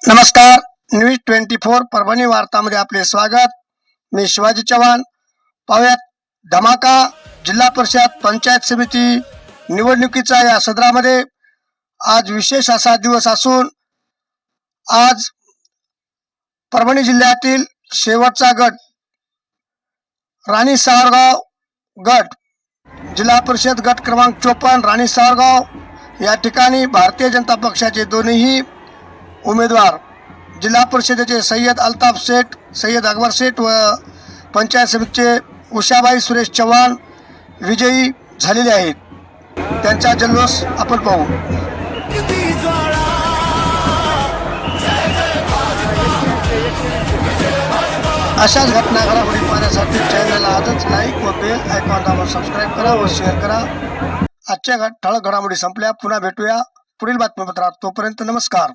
नमस्कार. न्यूज 24 परभणी वार्तामध्ये आपले स्वागत. मी शिवाजी चव्हाण. पाहुयात धमाका. जिल्हा परिषद पंचायत समिती निवडणुकीचा या सदरामध्ये आज विशेष असा दिवस असून आज परभणी जिल्ह्यातील शेवटचा गट राणी सावरगाव गट, जिल्हा परिषद गट क्रमांक 54 राणी सावरगाव या ठिकाणी भारतीय जनता पक्षाचे दोन्ही उमेदवार जिल्हा परिषदेचे सय्यद अल्ताफ शेठ, सय्यद अकबर शेठ व पंचायत समितीचे उषाबाई सुरेश चव्हाण विजयी झालेले आहेत. त्यांचा जल्लोष आपण पाहू. अशाच घटना घडामोडी पाहण्यासाठी चॅनलला आजच लाईक व बेल आयकॉन दाबून सबस्क्राईब करा व शेअर करा. आजच्या ठळक घडामोडी संपल्या. पुन्हा भेटूया पुढील बातमीपत्रात. तोपर्यंत नमस्कार.